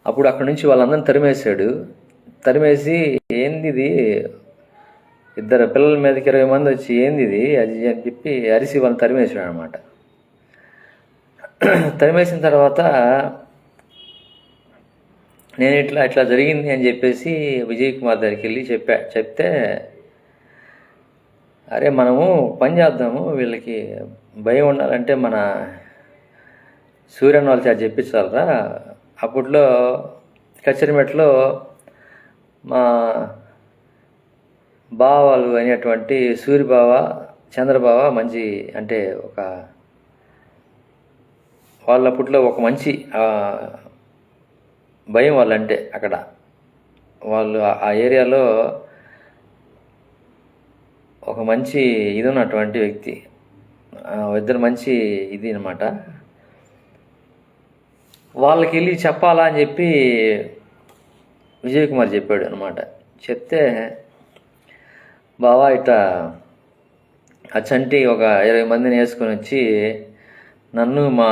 అప్పుడు అక్కడి నుంచి వాళ్ళందరిని తరిమేశాడు. తరిమేసి ఏంది ఇది, ఇద్దరు పిల్లల మీదకి 20 మంది వచ్చి ఏంది ఇది అది అని చెప్పి అరిసి వాళ్ళని తరిమేశాడు అనమాట. తరిమేసిన తర్వాత నేను ఇట్లా జరిగింది అని చెప్పేసి విజయ్ కుమార్ దగ్గరికి వెళ్ళి చెప్తే అరే మనము పని చేద్దాము, వీళ్ళకి భయం ఉండాలంటే మన సూర్యన్న వాళ్ళ చేత చెప్పించాలరా. అప్పట్లో కచ్చరిమెట్లో మా బావాలు అనేటువంటి సూర్యబావ, చంద్రబావ మంచి అంటే వాళ్ళ అప్పట్లో ఒక మంచి భయం వాళ్ళంటే అక్కడ వాళ్ళు ఆ ఏరియాలో ఒక మంచి ఇది ఉన్నటువంటి వ్యక్తి. ఇద్దరు మంచి ఇది అనమాట. వాళ్ళకి వెళ్ళి చెప్పాలా అని చెప్పి విజయ్ కుమార్ చెప్పాడు అనమాట. చెప్తే బావా ఇట్లా ఆ చంటి ఒక 20 మందిని వేసుకొని వచ్చి నన్ను మా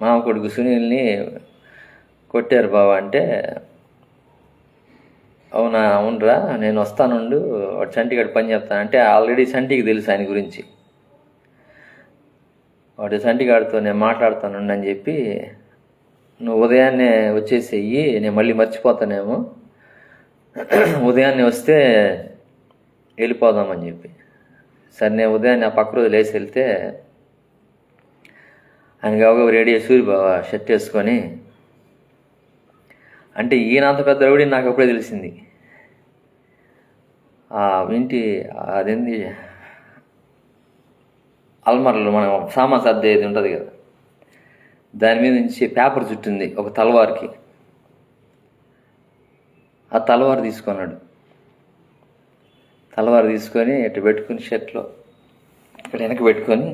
మామ కొడుకు సునీల్ని కొట్టారు బావా అంటే, అవునరా నేను వస్తానుండు, వాడు చంటిగాడు పని చెప్తాను అంటే ఆల్రెడీ చంటికి తెలుసు ఆయన గురించి. వాడు చంటిగాడితో నేను మాట్లాడుతానుండి అని చెప్పి, నువ్వు ఉదయాన్నే వచ్చేసేయి, నేను మళ్ళీ మర్చిపోతానేమో, ఉదయాన్నే వస్తే వెళ్ళిపోదామని చెప్పి. సరే నేను ఉదయాన్నే ఆ పక్క రోజు లేచి వెళ్తే ఆయన కావుగా రేడియో సూర్యబావ షర్ట్ వేసుకొని, అంటే ఈయనంత పెద్ద రౌడీ నాకు అప్పుడే తెలిసింది. ఇంటి అదేంది అల్మర్లో మనం సామాన్ సర్దేది ఉంటుంది కదా, దాని మీద నుంచి పేపర్ చుట్టింది ఒక తలవార్కి. ఆ తలవారు తీసుకున్నాడు. తలవారు తీసుకొని ఇటు పెట్టుకుని షర్ట్లో ఇక్కడ వెనక పెట్టుకొని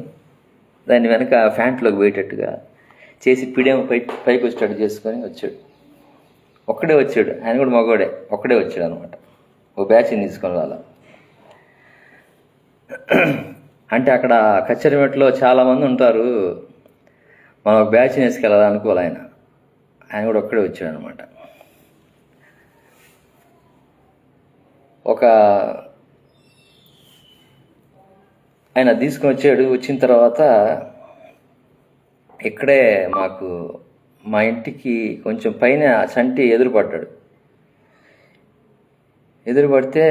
దాన్ని వెనక ప్యాంట్లోకి పోయేటట్టుగా చేసి పిడేమో పైకి వచ్చేటట్టు చేసుకొని వచ్చాడు. ఒక్కడే వచ్చాడు, ఆయన కూడా మగవాడే, ఒక్కడే వచ్చాడు అనమాట. ఓ బ్యాచ్ని తీసుకొని వాళ్ళ అంటే అక్కడ కచ్చరిమెట్లో చాలామంది ఉంటారు, మనం ఒక బ్యాచ్ని వేసుకెళ్ళాలి అనుకోవాలి. ఆయన కూడా ఒక్కడే వచ్చాడు అనమాట. ఆయన తీసుకొని వచ్చాడు. వచ్చిన తర్వాత ఇక్కడే మా ఇంటికి కొంచెం పైన చంటి ఎదురుపడ్డాడు. ఎదురుపడితే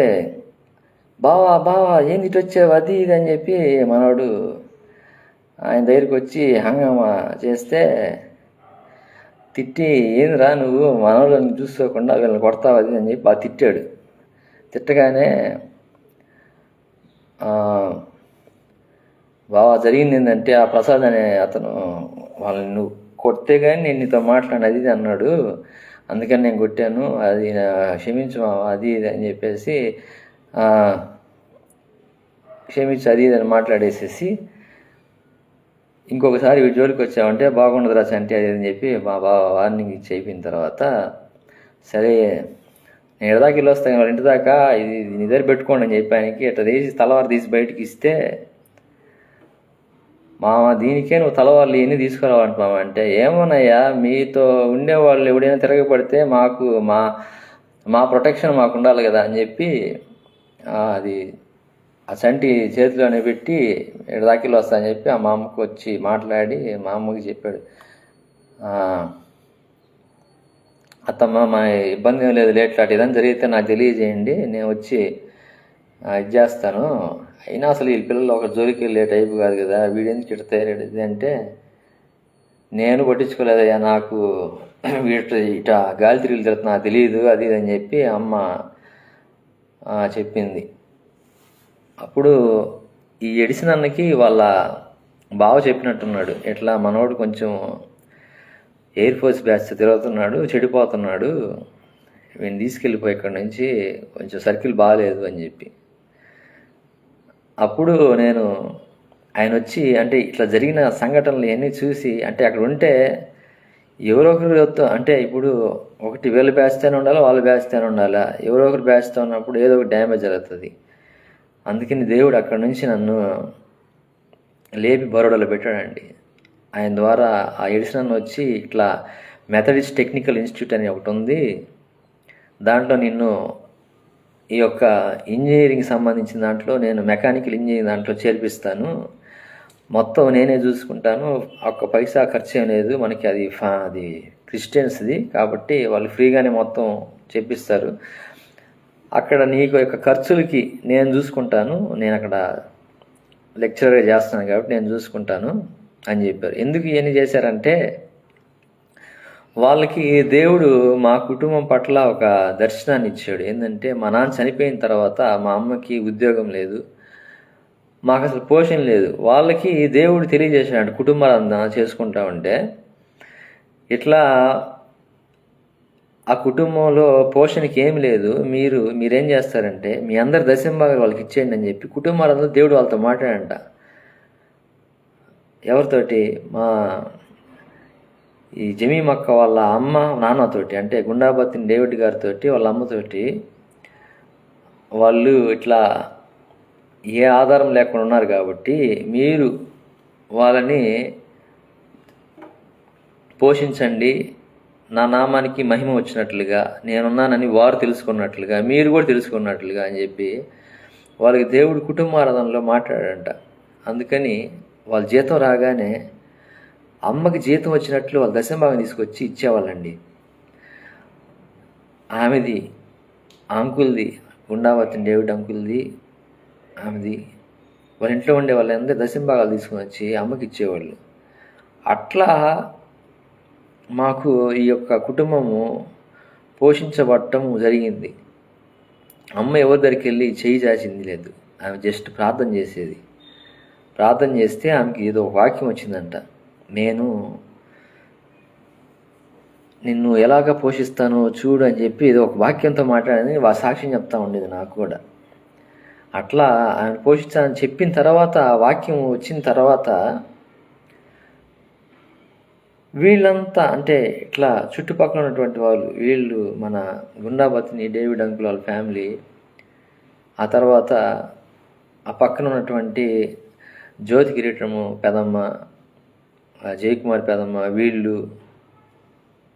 బావా ఏంది ఇటు వచ్చావు అది ఇది అని చెప్పి మనవాడు ఆయన దగ్గరికి వచ్చి హంగామా చేస్తే తిట్టి, ఏందిరా నువ్వు మనవాళ్ళని చూసుకోకుండా వీళ్ళని కొడతావు అది అని చెప్పి బాగా తిట్టాడు. తిట్టగానే బావా జరిగింది ఏంటంటే ఆ ప్రసాద్ అనే అతను వాళ్ళని నువ్వు కొడితే కానీ నేను నీతో మాట్లాడినది ఇది అన్నాడు, అందుకని నేను కొట్టాను, అది క్షమించు అది ఇది అని చెప్పేసి క్షమించి అది ఇది అని మాట్లాడేసేసి, ఇంకొకసారి వీడి జోలికి వచ్చావంటే బాగుండదురా చంటి అది అని చెప్పి మా బావ వార్నింగ్ ఇచ్చి అయిపోయిన తర్వాత, సరే నేను ఎడదాకి వెళ్ళి వస్తాను వాళ్ళ ఇంటి దాకా, ఇది నీ దగ్గర పెట్టుకోండి అని చెప్పి ఆయనకి ఇట్లా తీసి తలవారు తీసి బయటికి ఇస్తే, మామ దీనికే నువ్వు తలవాళ్ళు ఎన్ని తీసుకురావంట మామ అంటే, ఏమోనయ్యా మీతో ఉండేవాళ్ళు ఎవడైనా తిరగబడితే మాకు మా ప్రొటెక్షన్ మాకు ఉండాలి కదా అని చెప్పి అది ఆ చంటి చేతిలోనే పెట్టి దాకిలో వస్తా అని చెప్పి ఆ మా అమ్మకు వచ్చి మాట్లాడి మా అమ్మకి చెప్పాడు. అత్తమ్మ మా ఇబ్బంది ఏం లేదు, లేట్లాంటి ఏదైనా జరిగితే నాకు తెలియజేయండి, నేను వచ్చి ఇది చేస్తాను, అయినా అసలు ఈ పిల్లలు ఒక జోలికి వెళ్ళే టైపు కాదు కదా, వీడెందుకు ఇట్లా తయారయ్యేది అంటే, నేను పట్టించుకోలేదయ్యా, నాకు ఇట గాలి తిరిగి తిరుగుతుంది నాకు తెలియదు అది ఇది అని చెప్పి అమ్మ చెప్పింది. అప్పుడు ఈ ఎడిసిన్ అన్నకి వాళ్ళ బావ చెప్పినట్టున్నాడు, ఇట్లా మనోడు కొంచెం ఎయిర్ ఫోర్స్ బ్యాచ్ తిరుగుతున్నాడు, చెడిపోతున్నాడు, వీడిని తీసుకెళ్ళిపోయి ఇక్కడి నుంచి కొంచెం సర్కిల్ బాగాలేదు అని చెప్పి. అప్పుడు నేను ఆయన వచ్చి అంటే ఇట్లా జరిగిన సంఘటనలు ఇవన్నీ చూసి, అంటే అక్కడ ఉంటే ఎవరో ఒకరు అంటే ఇప్పుడు ఒకటి వీళ్ళ బ్యాచ్తోనే ఉండాలా వాళ్ళ బ్యాచ్తోనే ఉండాలా, ఎవరో ఒకరు బ్యాచ్తో ఉన్నప్పుడు ఏదో ఒక డ్యామేజ్ జరుగుతుంది. అందుకని దేవుడు అక్కడ నుంచి నన్ను లేపి బరోడాలో పెట్టాడండి. ఆయన ద్వారా ఆ ఎడిసన్ వచ్చి ఇట్లా మెథడిస్ట్ టెక్నికల్ ఇన్స్టిట్యూట్ అని ఒకటి ఉంది. దాంట్లో నిన్ను ఈ యొక్క ఇంజనీరింగ్ సంబంధించిన దాంట్లో నేను మెకానికల్ ఇంజనీరింగ్ దాంట్లో చేర్పిస్తాను, మొత్తం నేనే చూసుకుంటాను, ఒక్క పైసా ఖర్చు ఏం లేదు, మనకి అది క్రిస్టియన్స్ది కాబట్టి వాళ్ళు ఫ్రీగానే మొత్తం చెప్పిస్తారు, అక్కడ నీకు యొక్క ఖర్చులకి నేను చూసుకుంటాను, నేను అక్కడ లెక్చరర్గా చేస్తున్నాను కాబట్టి నేను చూసుకుంటాను అని చెప్పారు. ఎందుకు ఇవన్నీ చేశారంటే వాళ్ళకి దేవుడు మా కుటుంబం పట్ల ఒక దర్శనాన్ని ఇచ్చాడు. ఏంటంటే మా నాన్న చనిపోయిన తర్వాత మా అమ్మకి ఉద్యోగం లేదు, మాకు అసలు పోషణ లేదు. వాళ్ళకి దేవుడు తెలియజేశాడు కుటుంబాలంతా చేసుకుంటా ఉంటే ఇట్లా ఆ కుటుంబంలో పోషణకి ఏమి లేదు, మీరేం చేస్తారంటే మీ అందరి దశంభాగాలు వాళ్ళకి ఇచ్చేయండి అని చెప్పి కుటుంబాలందరూ దేవుడు వాళ్ళతో మాట్లాడంట. ఎవరితోటి? మా ఈ జమీమక్క వాళ్ళ అమ్మ నాన్నతోటి, అంటే గుండాబత్తిని డేవిడ్ గారితో వాళ్ళ అమ్మతోటి. వాళ్ళు ఇట్లా ఏ ఆధారం లేకుండా ఉన్నారు కాబట్టి మీరు వాళ్ళని పోషించండి, నా నామానికి మహిమ వచ్చినట్లుగా, నేనున్నానని వారు తెలుసుకున్నట్లుగా మీరు కూడా తెలుసుకున్నట్లుగా అని చెప్పి వాళ్ళకి దేవుడు కుటుంబారాధనలో మాట్లాడంట. అందుకని వాళ్ళ జీతం రాగానే అమ్మకి జీతం వచ్చినట్లు వాళ్ళ దశంభాగం తీసుకొచ్చి ఇచ్చేవాళ్ళండి. ఆమెది అంకుల్ది, గుండావతిని డేవిడ్ అంకుల్ది, ఆమెది, వాళ్ళ ఇంట్లో ఉండే వాళ్ళందరూ దశంభాగాలు తీసుకొని వచ్చి అమ్మకి ఇచ్చేవాళ్ళు. అట్లా మాకు ఈ యొక్క కుటుంబము పోషించబడటం జరిగింది. అమ్మ ఎవరి దగ్గరికి వెళ్ళి చేయి చాచింది లేదు, ఆమె జస్ట్ ప్రార్థన చేసేది. ప్రార్థన చేస్తే ఆమెకి ఏదో ఒక వాక్యం వచ్చిందంట, నేను నిన్ను ఎలాగ పోషిస్తానో చూడు అని చెప్పి ఏదో ఒక వాక్యంతో మాట్లాడింది. సాక్ష్యం చెప్తా ఉండేది నాకు కూడా. అట్లా ఆయన పోషించాలని చెప్పిన తర్వాత, ఆ వాక్యం వచ్చిన తర్వాత వీళ్ళంతా, అంటే ఇట్లా చుట్టుపక్కల ఉన్నటువంటి వాళ్ళు, వీళ్ళు మన గుండాబతిని డేవిడ్ అంకుల్ వాళ్ళ ఫ్యామిలీ, ఆ తర్వాత ఆ పక్కన ఉన్నటువంటి జ్యోతి కిరీటము పెదమ్మ, జయకుమార్ పెదమ్మ,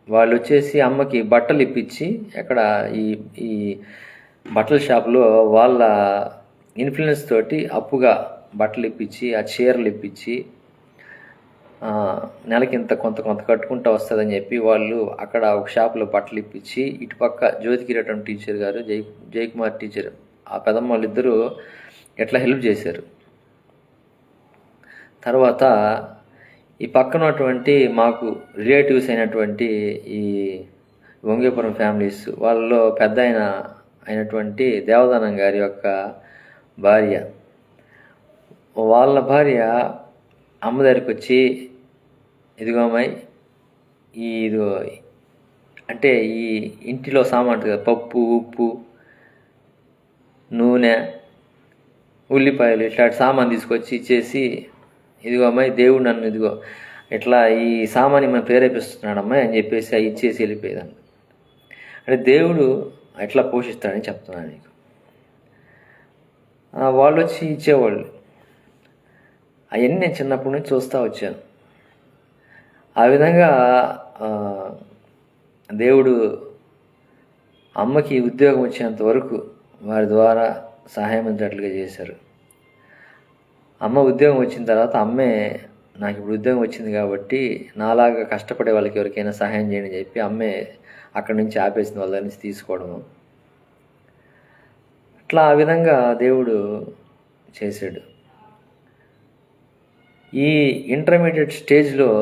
వాళ్ళు వచ్చేసి అమ్మకి బట్టలు ఇప్పించి, ఎక్కడ ఈ బట్టల షాప్లో వాళ్ళ ఇన్ఫ్లుయెన్స్ తోటి అప్పుగా బట్టలు ఇప్పించి, ఆ చీరలు ఇప్పించి, నెలకి కొంత కట్టుకుంటూ వస్తుందని చెప్పి వాళ్ళు అక్కడ ఒక షాప్లో బట్టలు ఇప్పించి, ఇటుపక్క జ్యోతి కిరీటం టీచర్ గారు, జయకుమార్ టీచర్, ఆ పెదమ్మ వాళ్ళిద్దరూ ఎట్లా హెల్ప్ చేశారు. తర్వాత ఈ పక్కనటువంటి మాకు రిలేటివ్స్ అయినటువంటి ఈ వంగేపురం ఫ్యామిలీస్, వాళ్ళలో పెద్ద అయినటువంటి దేవదానం గారి యొక్క భార్య, వాళ్ళ భార్య అమ్మ దగ్గరికి వచ్చి, ఇదిగో అమ్మాయి, ఇదిగో అంటే ఈ ఇంటిలో సామాన్ కదా, పప్పు, ఉప్పు, నూనె, ఉల్లిపాయలు, ఇట్లాంటి సామాన్ తీసుకొచ్చి ఇచ్చేసి, ఇదిగో అమ్మాయి, దేవుడు నన్ను ఇదిగో ఇట్లా ఈ సామాన్ని మనం ప్రేరేపిస్తున్నాడు అమ్మాయి అని చెప్పేసి అవి ఇచ్చేసి వెళ్ళిపోయేదాన్ని. అంటే దేవుడు ఎట్లా పోషిస్తాడని చెప్తున్నాను నీకు. వాళ్ళు వచ్చి ఇచ్చేవాళ్ళు. అవన్నీ నేను చిన్నప్పటి నుంచి చూస్తూ వచ్చాను. ఆ విధంగా దేవుడు అమ్మకి ఉద్యోగం వచ్చేంత వరకు వారి ద్వారా సహాయం అందేటట్లుగా చేశారు. అమ్మ ఉద్యోగం వచ్చిన తర్వాత అమ్మే, నాకు ఇప్పుడు ఉద్యోగం వచ్చింది కాబట్టి నాలాగా కష్టపడే వాళ్ళకి ఎవరికైనా సహాయం చేయని చెప్పి అమ్మే అక్కడి నుంచి ఆపేసిన వాళ్ళ నుంచి తీసుకోవడము. అట్లా ఆ విధంగా దేవుడు చేశాడు. ఈ ఇంటర్మీడియట్ స్టేజ్లో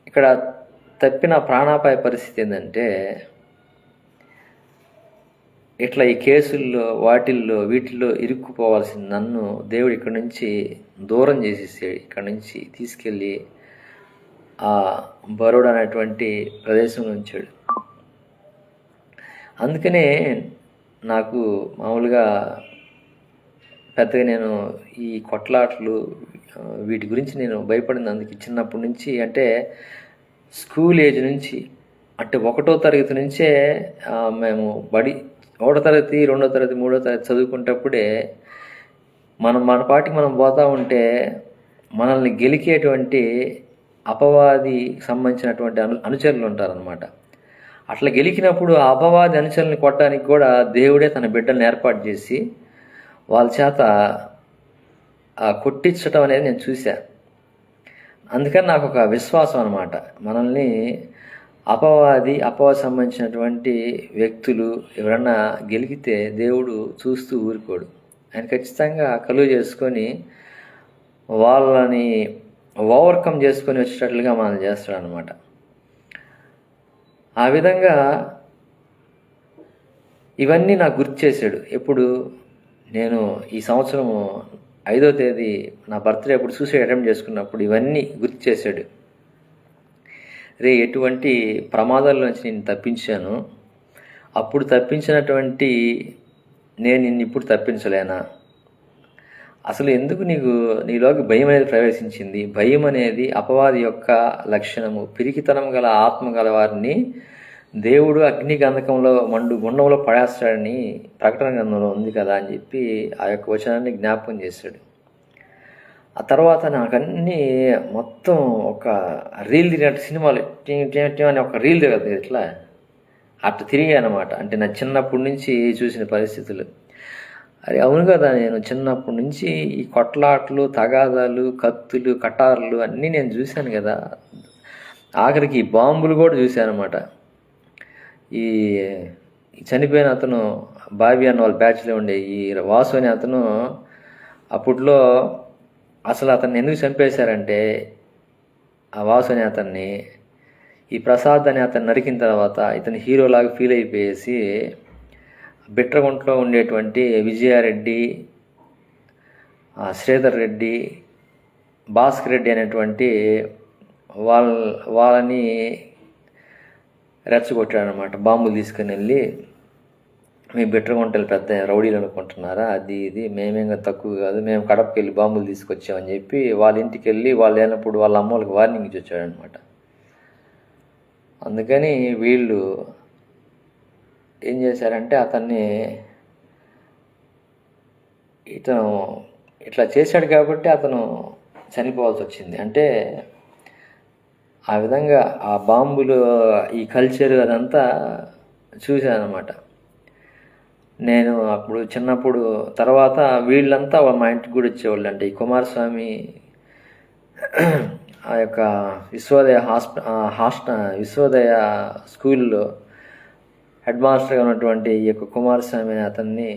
ఇక్కడ తప్పిన ప్రాణాపాయ పరిస్థితి ఏంటంటే, ఇట్లా ఈ కేసుల్లో వీటిల్లో ఇరుక్కుపోవాల్సిన నన్ను దేవుడు ఇక్కడి నుంచి దూరం చేసేసాడు. ఇక్కడి నుంచి తీసుకెళ్ళి ఆ బరోడా అనేటువంటి ప్రదేశంలో ఉంచాడు. అందుకనే నాకు మామూలుగా పెద్దగా నేను ఈ కొట్లాటలు వీటి గురించి నేను భయపడింది అందుకు చిన్నప్పటి నుంచి. అంటే స్కూల్ ఏజ్ నుంచి, అంటే 1వ తరగతి నుంచే మేము 1వ తరగతి 2వ తరగతి 3వ తరగతి చదువుకునేటప్పుడే మన పాటికి మనం పోతూ ఉంటే మనల్ని గెలికేటువంటి అపవాదికి సంబంధించినటువంటి అనుచరులు ఉంటారనమాట. అట్లా గెలికినప్పుడు ఆ అపవాది అనుచరుల్ని కొట్టడానికి కూడా దేవుడే తన బిడ్డలను ఏర్పాటు చేసి వాళ్ళ చేత కొట్టించటం అనేది నేను చూశాను. అందుకని నాకు ఒక విశ్వాసం అనమాట, మనల్ని అపవాది సంబంధించినటువంటి వ్యక్తులు ఎవరన్నా గెలికితే దేవుడు చూస్తూ ఊరుకోడు. ఆయన ఖచ్చితంగా కలువ చేసుకొని వాళ్ళని ఓవర్కమ్ చేసుకొని వచ్చేటట్లుగా మనం చేస్తాడు అనమాట. ఆ విధంగా ఇవన్నీ నాకు గుర్తు చేశాడు. ఎప్పుడు నేను ఈ సంవత్సరము 5వ తేదీ నా బర్త్డే అప్పుడు సూసైడ్ అటెంప్ట్ చేసుకున్నప్పుడు ఇవన్నీ గుర్తు చేశాడు. ఎటువంటి ప్రమాదాల్లోంచి నేను తప్పించాను, అప్పుడు తప్పించినటువంటి నేను నిన్ను ఇప్పుడు తప్పించలేనా? అసలు ఎందుకు నీలోకి భయం అనేది ప్రవేశించింది? భయం అనేది అపవాది యొక్క లక్షణము. పిరికితనం గల ఆత్మ గల వారిని దేవుడు అగ్ని గంధకంలో మండు గుండంలో పడేస్తాడని ప్రకటన గ్రంథంలో ఉంది కదా అని చెప్పి ఆ యొక్క వచనాన్ని జ్ఞాపకం చేశాడు. ఆ తర్వాత నాకన్నీ మొత్తం ఒక రీల్ తిరిగినట్టు, సినిమాలు అని ఒక రీల్ తిరగదు ఇట్లా అట్లా తిరిగానమాట. అంటే నా చిన్నప్పటి నుంచి చూసిన పరిస్థితులు. అరే అవును కదా, నేను చిన్నప్పటి నుంచి ఈ కొట్లాట్లు, తగాదాలు, కత్తులు, కటార్లు అన్నీ నేను చూశాను కదా. ఆఖరికి ఈ బాంబులు కూడా చూశాను అనమాట. ఈ చనిపోయిన అతను బాబీ అన్న వాళ్ళ బ్యాచ్లో ఉండే ఈ వాసు అనే అతను అప్పట్లో అసలు అతన్ని ఎందుకు చంపేశారంటే, ఆ వాసు అనే అతన్ని ఈ ప్రసాద్ అనే అతను నరికిన తర్వాత ఇతను హీరోలాగా ఫీల్ అయిపోయేసి బిట్రగుంటలో ఉండేటువంటి విజయారెడ్డి, శ్రీధర్ రెడ్డి, భాస్కర్ రెడ్డి అనేటువంటి వాళ్ళని రెచ్చగొట్టాడనమాట. బాంబులు తీసుకుని వెళ్ళి, మీ బిట్రగుంటలు పెద్ద రౌడీలు అనుకుంటున్నారా, అది ఇది, మేమేంగా తక్కువ కాదు, మేము కడపకి వెళ్ళి బాంబులు తీసుకొచ్చామని చెప్పి వాళ్ళ ఇంటికి వెళ్ళి వాళ్ళు లేనప్పుడు వాళ్ళ అమ్మ వాళ్ళకి వార్నింగ్ ఇచ్చి వచ్చాడనమాట. అందుకని వీళ్ళు ఏం చేశారంటే ఇతను ఇట్లా చేశాడు కాబట్టి అతను చనిపోవాల్సి వచ్చింది. అంటే ఆ విధంగా ఆ బాంబులు, ఈ కల్చర్ అదంతా చూశానమాట నేను అప్పుడు చిన్నప్పుడు. తర్వాత వీళ్ళంతా మా ఇంటికి కూడా వచ్చేవాళ్ళు. అంటే ఈ కుమారస్వామి ఆ యొక్క విశ్వోదయ స్కూల్లో హెడ్ మాస్టర్గా ఉన్నటువంటి ఈ యొక్క కుమారస్వామి అతన్ని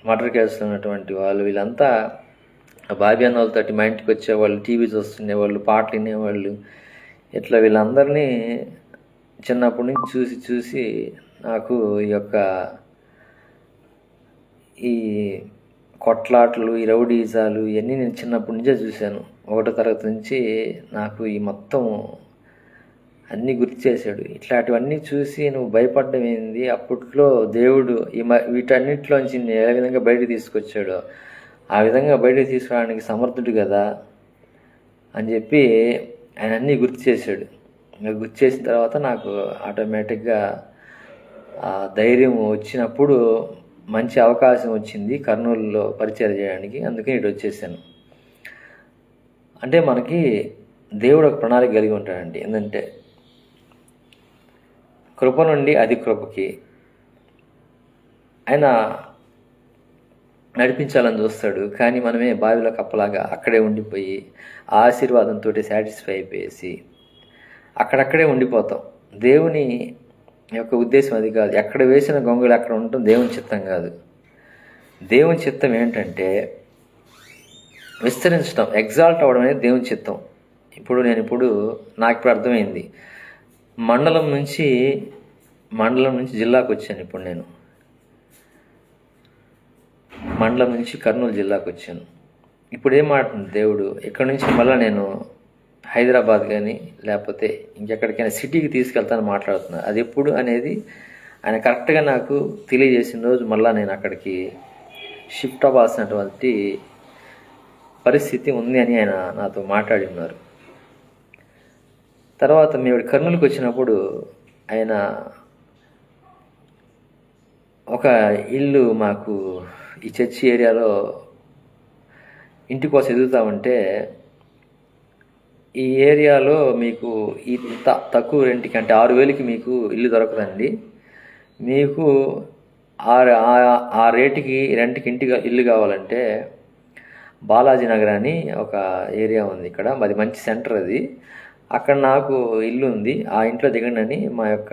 మర్డర్ కేసులో ఉన్నటువంటి వాళ్ళు వీళ్ళంతా బాబీ అన్న వాళ్ళతోటి మా ఇంటికి వచ్చేవాళ్ళు, టీవీ చూస్తుండేవాళ్ళు, పాటలు వినేవాళ్ళు. ఇట్లా వీళ్ళందరినీ చిన్నప్పటి నుంచి చూసి నాకు ఈ కొట్లాట్లు, ఈ రౌడీజాలు ఇవన్నీ నేను చిన్నప్పటి నుంచే చూశాను. 1వ తరగతి నుంచి నాకు ఈ మొత్తం అన్నీ గుర్తు చేశాడు. ఇట్లాంటివన్నీ చూసి నువ్వు భయపడ్డం ఏంది? అప్పట్లో దేవుడు వీటన్నిటిలోంచి ఏ విధంగా బయటకు తీసుకొచ్చాడో ఆ విధంగా బయటకు తీసుకురావడానికి సమర్థుడు కదా అని చెప్పి ఆయన అన్నీ గుర్తు చేశాడు. గుర్తు చేసిన తర్వాత నాకు ఆటోమేటిక్గా ఆ ధైర్యం వచ్చినప్పుడు మంచి అవకాశం వచ్చింది కర్నూలులో పరిచయం చేయడానికి. అందుకని ఇటు వచ్చేసాను. అంటే మనకి దేవుడు ఒక ప్రణాళిక కలిగి ఉంటాడండి. ఏంటంటే కృప నుండి అది కృపకి ఆయన నడిపించాలని చూస్తాడు. కానీ మనమే బావిలో కప్పలాగా అక్కడే ఉండిపోయి ఆ ఆశీర్వాదంతో సాటిస్ఫై అయిపోయేసి అక్కడక్కడే ఉండిపోతాం. దేవుని యొక్క ఉద్దేశం అది కాదు. ఎక్కడ వేసిన గొంగళి అక్కడ ఉండటం దేవుని చిత్తం కాదు. దేవుని చిత్తం ఏంటంటే విస్తరించడం, ఎగ్జాల్ట్ అవ్వడం అనేది దేవుని చిత్తం. నాకు ఇప్పుడు అర్థమైంది. మండలం నుంచి జిల్లాకు వచ్చాను. ఇప్పుడు నేను మండలం నుంచి కర్నూలు జిల్లాకు వచ్చాను. ఇప్పుడు ఏం మాట్లాడుతుంది దేవుడు, ఇక్కడ నుంచి మళ్ళీ నేను హైదరాబాద్ కానీ లేకపోతే ఇంకెక్కడికైనా సిటీకి తీసుకెళ్తాను మాట్లాడుతున్నాను. అది ఎప్పుడు అనేది ఆయన కరెక్ట్గా నాకు తెలియజేసిన రోజు మళ్ళీ నేను అక్కడికి షిఫ్ట్ అవ్వాల్సినటువంటి పరిస్థితి ఉంది అని ఆయన నాతో మాట్లాడి ఉన్నారు. తర్వాత మేము కర్నూలుకి వచ్చినప్పుడు ఆయన ఒక ఇల్లు మాకు ఈ చర్చి ఏరియాలో ఇంటి కోసం ఎదుగుతా ఉంటే ఈ ఏరియాలో మీకు ఇంత తక్కువ రెంట్కి అంటే 6,000కి మీకు ఇల్లు దొరకదండి. మీకు ఆ రేటుకి రెంట్కి ఇల్లు కావాలంటే బాలాజీ నగర్ అని ఒక ఏరియా ఉంది ఇక్కడ, అది మంచి సెంటర్ అది. అక్కడ నాకు ఇల్లు ఉంది, ఆ ఇంట్లో దిగండి అని మా యొక్క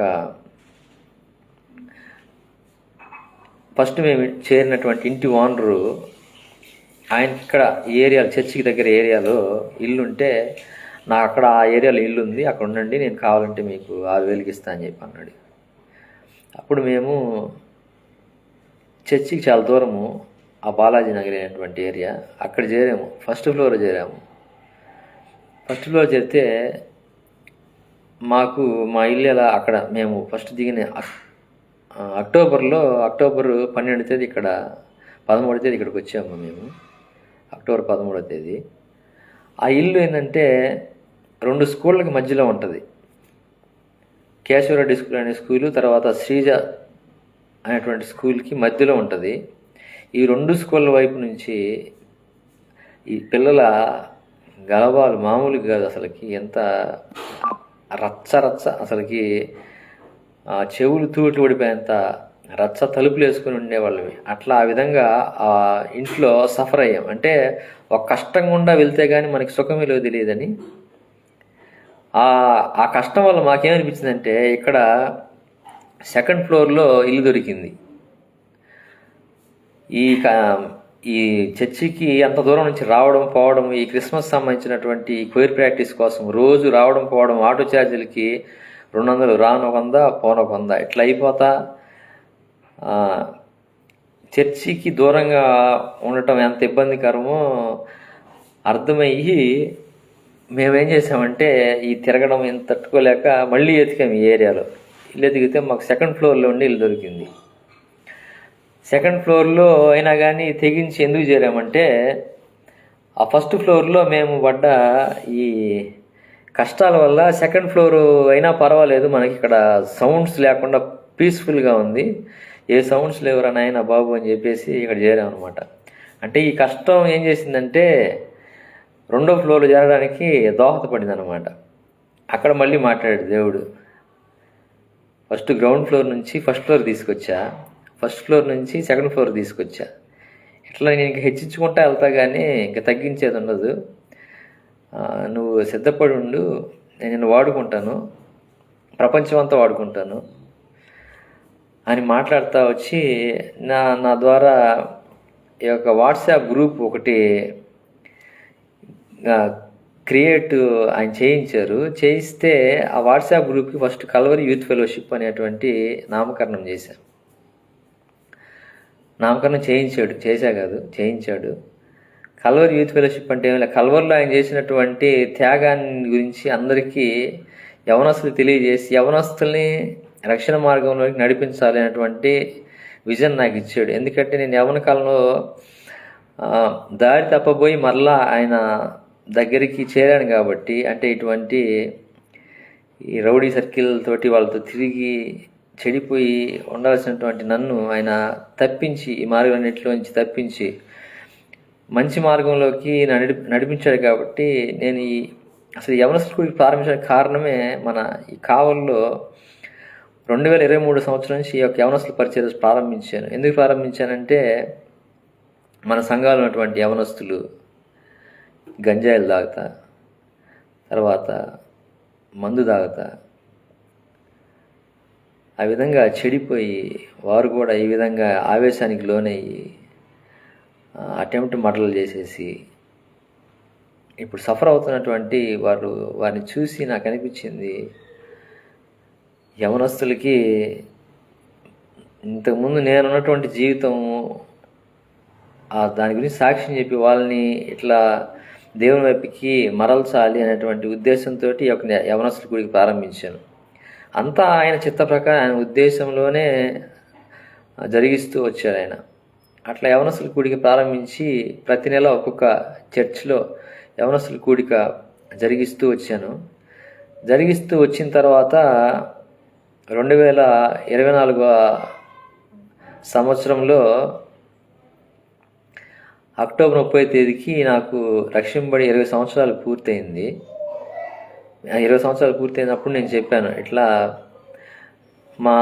ఫస్ట్ మేము చేరినటువంటి ఇంటి ఓనరు ఆయన ఇక్కడ ఈ ఏరియాలో చర్చికి దగ్గర ఏరియాలో ఇల్లుంటే నాకు అక్కడ ఆ ఏరియాలో ఇల్లు ఉంది, అక్కడ ఉండండి, నేను కావాలంటే మీకు 6,000కి ఇస్తా అని చెప్పి అన్నాడు. అప్పుడు మేము చర్చికి చాలా దూరము, ఆ బాలాజీ నగర్ అనేటువంటి ఏరియా, అక్కడ చేరాము. ఫస్ట్ ఫ్లోర్ చేరాము. ఫస్ట్ ఫ్లోర్ చేరితే మాకు మా ఇల్లు ఎలా అక్కడ మేము ఫస్ట్ దిగిన అక్టోబర్ 12వ తేదీ ఇక్కడ 13వ తేదీ ఇక్కడికి వచ్చాము మేము, అక్టోబర్ 13వ తేదీ. ఆ ఇల్లు ఏంటంటే 2 స్కూళ్ళకి మధ్యలో ఉంటుంది. కేశవరెడ్డి స్కూల్ అనే స్కూలు, తర్వాత శ్రీజ అనేటువంటి స్కూల్కి మధ్యలో ఉంటుంది. ఈ 2 స్కూళ్ళ వైపు నుంచి ఈ పిల్లల గలబాలు మామూలుగా కాదు అసలుకి, ఎంత రచ్చ అసలుకి చెవులు తూట్లు పడిపోయేంత రచ్చ తలుపులు వేసుకుని ఉండేవాళ్ళవి. అట్లా ఆ విధంగా ఆ ఇంట్లో సఫర్ అయ్యాం. అంటే ఒక కష్టం గుండా వెళ్తే కానీ మనకి సుఖమేలో తెలియదని. ఆ కష్టం వల్ల మాకేమనిపించిందంటే ఇక్కడ సెకండ్ ఫ్లోర్లో ఇల్లు దొరికింది. ఈ చర్చికి అంత దూరం నుంచి రావడం పోవడం, ఈ క్రిస్మస్ సంబంధించినటువంటి క్వైర్ ప్రాక్టీస్ కోసం రోజు రావడం పోవడం, ఆటో ఛార్జీలకి 200, రాను 100 పోను 100, ఇట్లా అయిపోతా చర్చికి దూరంగా ఉండటం ఎంత ఇబ్బందికరమో అర్థమయ్యి మేమేం చేసామంటే ఈ తిరగడం ఎంత తట్టుకోలేక మళ్ళీ ఎతికాము ఈ ఏరియాలో. ఇల్లు ఎతికితే మాకు సెకండ్ ఫ్లోర్లో ఉండి ఇల్లు దొరికింది. సెకండ్ ఫ్లోర్లో అయినా కానీ తెగించి ఎందుకు చేరామంటే ఆ ఫస్ట్ ఫ్లోర్లో మేము పడ్డ ఈ కష్టాల వల్ల సెకండ్ ఫ్లోర్ అయినా పర్వాలేదు, మనకి ఇక్కడ సౌండ్స్ లేకుండా పీస్ఫుల్గా ఉంది, ఏ సౌండ్స్ లేవురా నాయనా బాబు అని చెప్పేసి ఇక్కడ చేరామన్నమాట. అంటే ఈ కష్టం ఏం చేసిందంటే 2వ ఫ్లోర్లో చేరడానికి దోహదపడింది అనమాట. అక్కడ మళ్ళీ మాట్లాడాడు దేవుడు. ఫస్ట్ గ్రౌండ్ ఫ్లోర్ నుంచి ఫస్ట్ ఫ్లోర్ తీసుకొచ్చా, ఫస్ట్ ఫ్లోర్ నుంచి సెకండ్ ఫ్లోర్ తీసుకొచ్చా. ఇట్లా నేను ఇంకా హెచ్చించుకుంటా వెళ్తా కానీ ఇంకా తగ్గించేది ఉండదు, నువ్వు సిద్ధపడి ఉండు, నేను నిన్ను వాడుకుంటాను, ప్రపంచం అంతా వాడుకుంటాను అని మాట్లాడుతూ వచ్చి నా ద్వారా ఈ యొక్క వాట్సాప్ గ్రూప్ ఒకటి క్రియేట్ ఆయన చేయిస్తే ఆ వాట్సాప్ గ్రూప్కి ఫస్ట్ కల్వరి యూత్ ఫెలోషిప్ అనేటువంటి నామకరణం చేశాను. నామకరణం చేయించాడు. కల్వరి యూత్ ఫెలోషిప్ అంటే ఏమైనా కల్వరిలో ఆయన చేసినటువంటి త్యాగాన్ని గురించి అందరికీ యవనస్తులు తెలియజేసి యవనస్తుల్ని రక్షణ మార్గంలోకి నడిపించాలి అనేటువంటి విజన్ నాకు ఇచ్చాడు. ఎందుకంటే నేను యవన కాలంలో దారి తప్పబోయి మరలా ఆయన దగ్గరికి చేరాను కాబట్టి, అంటే ఇటువంటి ఈ రౌడీ సర్కిల్ తోటి వాళ్ళతో తిరిగి చెడిపోయి ఉండాల్సినటువంటి నన్ను ఆయన తప్పించి, ఈ మార్గాన్నిటిలోంచి తప్పించి మంచి మార్గంలోకి నడిపించాడు. కాబట్టి నేను అసలు యవన స్కూల్కి ప్రారంభించడానికి కారణమే మన ఈ కావల్లో 2023 సంవత్సరం నుంచి ఈ యొక్క యవనస్తుల పరిచర్య ప్రారంభించాను. ఎందుకు ప్రారంభించానంటే మన సంఘాలు ఉన్నటువంటి యవనస్తులు గంజాయిలు తాగుతా, తర్వాత మందు తాగుతా, ఆ విధంగా చెడిపోయి వారు కూడా ఈ విధంగా ఆవేశానికి లోనయ్యి అటెంప్ట్ మర్డర్లు చేసేసి ఇప్పుడు సఫర్ అవుతున్నటువంటి వారిని చూసి నాకు అనిపించింది, యవనస్తులకి ఇంతకుముందు నేనున్నటువంటి జీవితం దాని గురించి సాక్ష్యం చెప్పి వాళ్ళని ఇట్లా దేవుని వైపుకి మరల్చాలి అనేటువంటి ఉద్దేశంతో ఈ యొక్క యవనస్తుల గుడికి ప్రారంభించాను. అంతా ఆయన చిత్త ప్రకారం, ఆయన ఉద్దేశంలోనే జరిగిస్తూ వచ్చాడు ఆయన. అట్లా యవనస్తుల కూడిక ప్రారంభించి ప్రతి నెల ఒక్కొక్క చర్చ్లో యవనస్తుల కూడిక జరిగిస్తూ వచ్చాను. జరిగిస్తూ వచ్చిన తర్వాత 2024 సంవత్సరంలో అక్టోబర్ 30వ తేదీకి నాకు రక్షింపబడి 20 సంవత్సరాలు పూర్తయింది. 20 సంవత్సరాలు పూర్తయినప్పుడు నేను చెప్పాను, ఇట్లా మా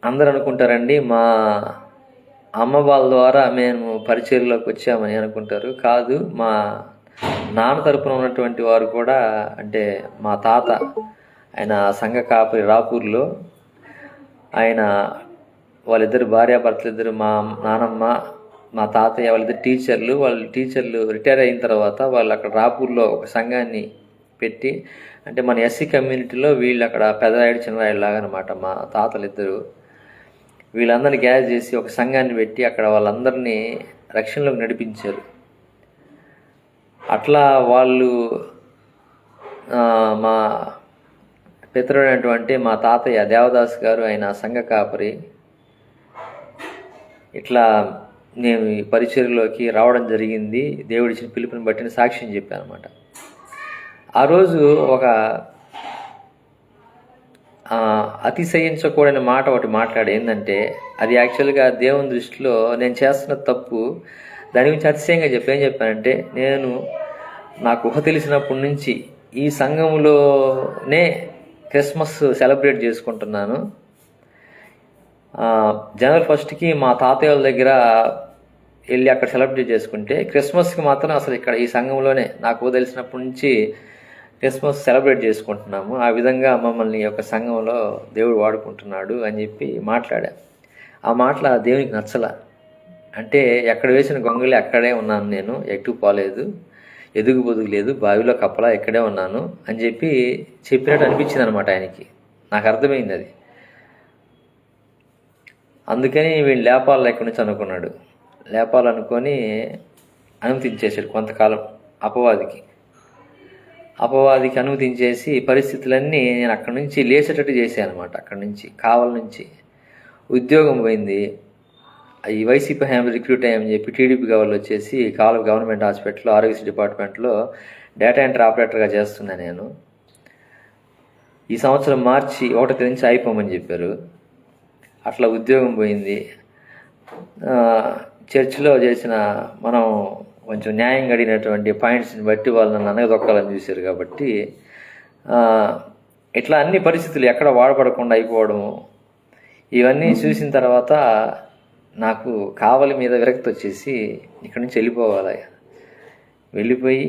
అందరు అనుకుంటారండి మా అమ్మ వాళ్ళ ద్వారా మేము పరిచర్లోకి వచ్చామని అనుకుంటారు. కాదు, మా నాన్న తరపున ఉన్నటువంటి వారు కూడా, అంటే మా తాత, ఆయన సంఘ కాపరి రాపూర్లో, ఆయన వాళ్ళిద్దరు భార్యాభర్తలు ఇద్దరు, మా నానమ్మ మా తాతయ్య వాళ్ళిద్దరు టీచర్లు. వాళ్ళ టీచర్లు రిటైర్ అయిన తర్వాత వాళ్ళు అక్కడ రాపూర్లో ఒక సంఘాన్ని పెట్టి, అంటే మన ఎస్సీ కమ్యూనిటీలో వీళ్ళు అక్కడ పెదరాయుడు చిన్నరాయుడు లాగా అనమాట మా తాతలు ఇద్దరు. వీళ్ళందరినీ గ్యాదర్ చేసి ఒక సంఘాన్ని పెట్టి అక్కడ వాళ్ళందరినీ రక్షణలోకి నడిపించారు. అట్లా వాళ్ళు మా పితరుడైనటువంటి మా తాతయ్య దేవదాస్ గారు, ఆయన సంఘ కాపరి. ఇట్లా నేను ఈ పరిచర్లోకి రావడం జరిగింది, దేవుడిచ్చిన పిలుపుని బట్టిన సాక్ష్యం చెప్పాను అనమాట. ఆ రోజు ఒక అతిశయించకూడని మాట ఒకటి మాట్లాడే, ఏంటంటే అది యాక్చువల్గా దేవుని దృష్టిలో నేను చేస్తున్న తప్పు. దాని గురించి అతిశయంగా ఏం చెప్పానంటే, నాకు ఊహ తెలిసినప్పటి నుంచి ఈ సంఘంలోనే క్రిస్మస్ సెలబ్రేట్ చేసుకుంటున్నాను. జనవరి 1కి మా తాతయ్య వాళ్ళ దగ్గర వెళ్ళి అక్కడ సెలబ్రేట్ చేసుకుంటే, క్రిస్మస్కి మాత్రం అసలు ఇక్కడ ఈ సంఘంలోనే నాకు తెలిసినప్పటి నుంచి క్రిస్మస్ సెలబ్రేట్ చేసుకుంటున్నాము. ఆ విధంగా మమ్మల్ని ఒక సంఘంలో దేవుడు వాడుకుంటున్నాడు అని చెప్పి మాట్లాడా. ఆ మాటలు దేవునికి నచ్చలా. అంటే ఎక్కడ వేసిన గొంగళి అక్కడే ఉన్నాను నేను, ఎటు పోలేదు, ఎదుగు బొదుగు లేదు, బావిలో కప్పలా ఇక్కడే ఉన్నాను అని చెప్పినట్టు అనిపించింది అనమాట ఆయనకి. నాకు అర్థమైంది అది. అందుకని వీళ్ళు లేపాలి ఎక్కడి నుంచి అనుకున్నాడు. లేపాలనుకొని అనుమతించేశాడు కొంతకాలం అపవాదికి అనుమతించేసి పరిస్థితులన్నీ నేను అక్కడి నుంచి లేచేటట్టు చేశాను అనమాట. అక్కడి నుంచి కావల నుంచి ఉద్యోగం పోయింది. ఈ వైసీపీ హయాంలో రిక్రూట్ అయ్యామని చెప్పి టీడీపీ వాళ్ళు వచ్చేసి కావల గవర్నమెంట్ హాస్పిటల్లో ఆరోగ్యశ్రీ డిపార్ట్మెంట్లో డేటా ఎంట్రీ ఆపరేటర్గా చేస్తున్నాను నేను. ఈ సంవత్సరం మార్చి 1 నుంచి అయిపోమని చెప్పారు. అట్లా ఉద్యోగం పోయింది. చర్చిలో చేసిన మనం కొంచెం న్యాయం గడిగినటువంటి పాయింట్స్ని బట్టి వాళ్ళు నన్ను అనగదొక్కాలని చూశారు. కాబట్టి ఇట్లా అన్ని పరిస్థితులు ఎక్కడ వాడపడకుండా అయిపోవడము, ఇవన్నీ చూసిన తర్వాత నాకు కావలి మీద విరక్తి వచ్చేసి ఇక్కడి నుంచి వెళ్ళిపోయి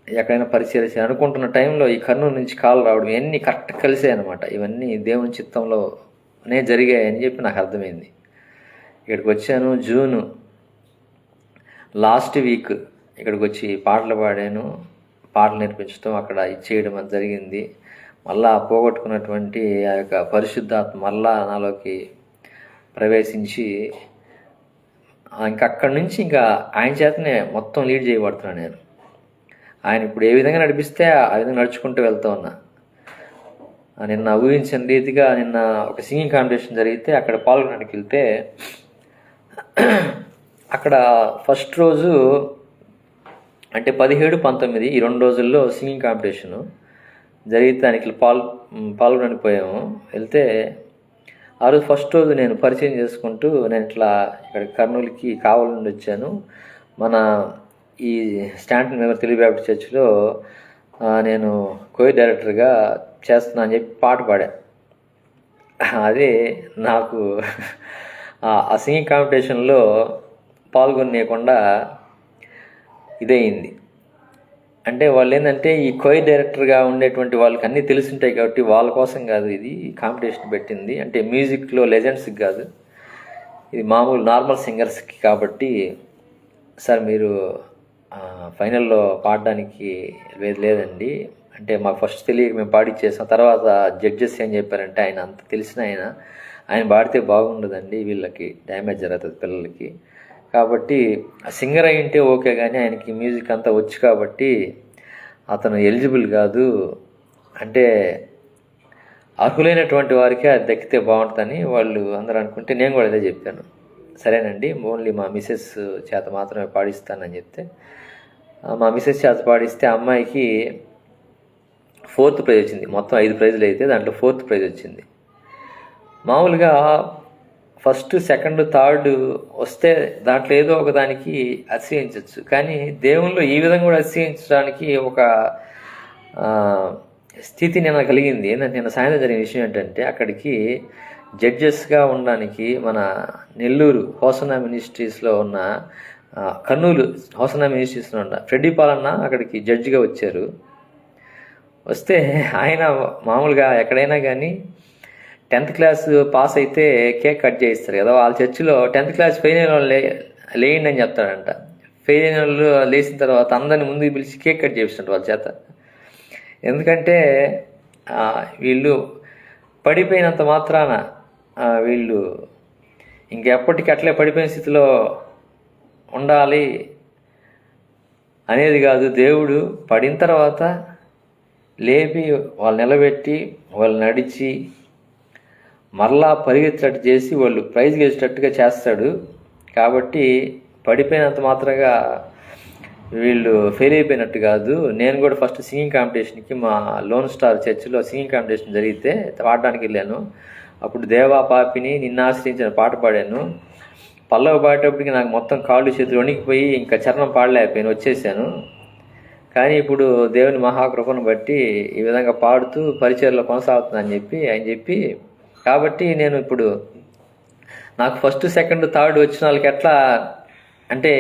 ఎక్కడైనా పరిచయం అనుకుంటున్న టైంలో ఈ కర్నూలు నుంచి కాల్ రావడం, ఇవన్నీ కరెక్ట్ కలిసాయి అనమాట. ఇవన్నీ దేవుని చిత్తంలోనే జరిగాయని చెప్పి నాకు అర్థమైంది. ఇక్కడికి వచ్చాను జూను లాస్ట్ వీక్. ఇక్కడికి వచ్చి పాటలు పాడాను, పాటలు నేర్పించడం, అక్కడ ఇచ్చేయడం అది జరిగింది. మళ్ళా పోగొట్టుకున్నటువంటి ఆ యొక్క పరిశుద్ధాత్మ మళ్ళా నాలోకి ప్రవేశించి ఇంకక్కడి నుంచి ఇంకా ఆయన చేతనే మొత్తం లీడ్ చేయబడుతున్నాను నేను. ఆయన ఇప్పుడు ఏ విధంగా నడిపిస్తే ఆ విధంగా నడుచుకుంటూ వెళ్తూ ఉన్నా. నిన్న ఊహించిన రీతిగా నిన్న ఒక సింగింగ్ కాంపిటీషన్ జరిగితే అక్కడ పాల్గొనడానికి వెళ్తే, అక్కడ ఫస్ట్ రోజు అంటే 17, 19 ఈ 2 రోజుల్లో సింగింగ్ కాంపిటీషను జరిగితే దానికి పాల్గొనడానికి పోయాము. వెళ్తే ఆ రోజు ఫస్ట్ రోజు నేను పరిచయం చేసుకుంటూ, నేను ఇట్లా ఇక్కడ కర్నూలుకి కావలి నుండి వచ్చాను, మన ఈ స్టాంటన్ మెంబర్ తెలుగు బ్యాప్టిస్ట్ చర్చ్లో నేను కోయిర్ డైరెక్టర్గా చేస్తున్నా అని చెప్పి పాట పాడా. అదే నాకు ఆ సింగింగ్ కాంపిటీషన్లో పాల్గొనేయకుండా ఇదయింది. అంటే వాళ్ళు ఏంటంటే ఈ కోయిర్ డైరెక్టర్గా ఉండేటువంటి వాళ్ళకి అన్నీ తెలుసుంటాయి కాబట్టి వాళ్ళ కోసం కాదు ఇది కాంపిటీషన్ పెట్టింది. అంటే మ్యూజిక్లో లెజెండ్స్కి కాదు, ఇది మామూలు నార్మల్ సింగర్స్కి. కాబట్టి సార్ మీరు ఫైనల్లో పాడడానికి లేదండి అంటే మాకు ఫస్ట్ తెలియక మేము పాడిచ్చేసాం. తర్వాత జడ్జెస్ ఏం చెప్పారంటే, ఆయన అంత తెలిసిన ఆయన పాడితే బాగుండదండి, వీళ్ళకి డ్యామేజ్ జరుగుతుంది పిల్లలకి, కాబట్టి సింగర్ అయింటే ఓకే, కానీ ఆయనకి మ్యూజిక్ అంతా వచ్చు కాబట్టి అతను ఎలిజిబుల్ కాదు, అంటే అర్హులైనటువంటి వారికి అది దక్కితే బాగుంటుందని వాళ్ళు అందరూ అనుకుంటే నేను కూడా అదే చెప్పాను. సరేనండి, ఓన్లీ మా మిసెస్ చేత మాత్రమే పాడిస్తానని చెప్తే, మా మిసెస్ చేత పాడిస్తే అమ్మాయికి 4th ప్రైజ్ వచ్చింది. మొత్తం 5 ప్రైజులు అయితే దాంట్లో 4th ప్రైజ్ వచ్చింది. మామూలుగా 1st, 2nd, 3rd వస్తే దాంట్లో ఏదో ఒక దానికి అతిశయించవచ్చు, కానీ దేవుళ్ళు ఈ విధంగా కూడా అతిశయించడానికి ఒక స్థితి నిన్న కలిగింది. ఏంటంటే నిన్న సాయంత్రం జరిగిన విషయం ఏంటంటే, అక్కడికి జడ్జెస్గా ఉండడానికి మన నెల్లూరు హోసన్నా మినిస్ట్రీస్లో ఉన్న కర్నూలు హోసన్నా మినిస్ట్రీస్లో ఉన్న ఫ్రెడ్డీ పాలన్న అక్కడికి జడ్జిగా వచ్చారు. వస్తే ఆయన మామూలుగా ఎక్కడైనా కానీ 10th క్లాస్ పాస్ అయితే కేక్ కట్ చేయిస్తారు కదా. వాళ్ళ చర్చిలో 10th క్లాస్ ఫెయిల్ అయిన వాళ్ళు లేయండి అని చెప్తాడంట. ఫెయిల్ అయిన వాళ్ళు లేచిన తర్వాత అందరిని ముందుకు పిలిచి కేక్ కట్ చేపిస్తుంటారు వాళ్ళ చేత. ఎందుకంటే వీళ్ళు పడిపోయినంత మాత్రాన వీళ్ళు ఇంకెప్పటికీ అట్లే పడిపోయిన స్థితిలో ఉండాలి అనేది కాదు. దేవుడు పడిన తర్వాత లేపి వాళ్ళు నిలబెట్టి వాళ్ళు నడిచి మరలా పరిగెత్తేటట్టు చేసి వాళ్ళు ప్రైజ్ గెలిచేటట్టుగా చేస్తాడు. కాబట్టి పడిపోయినంత మాత్రంగా వీళ్ళు ఫెయిల్ అయిపోయినట్టు కాదు. నేను కూడా ఫస్ట్ సింగింగ్ కాంపిటీషన్కి మా లోన్ స్టార్ చర్చిలో సింగింగ్ కాంపిటీషన్ జరిగితే పాడడానికి వెళ్ళాను. అప్పుడు దేవా పాపిని నిన్ను ఆశ్రయించిన పాట పాడాను. పల్లవి పాడేటప్పటికి నాకు మొత్తం కాళ్ళు చేతులు వణికిపోయి ఇంకా చరణం పాడలేకపోయాను, వచ్చేసాను. కానీ ఇప్పుడు దేవుని మహాకృపను బట్టి ఈ విధంగా పాడుతూ పరిచయలో కొనసాగుతుందని చెప్పి ఆయన చెప్పి, కాబట్టి నేను ఇప్పుడు నాకు ఫస్ట్ సెకండ్ థర్డ్ వచ్చిన వాళ్ళకి ఎట్లా అంటే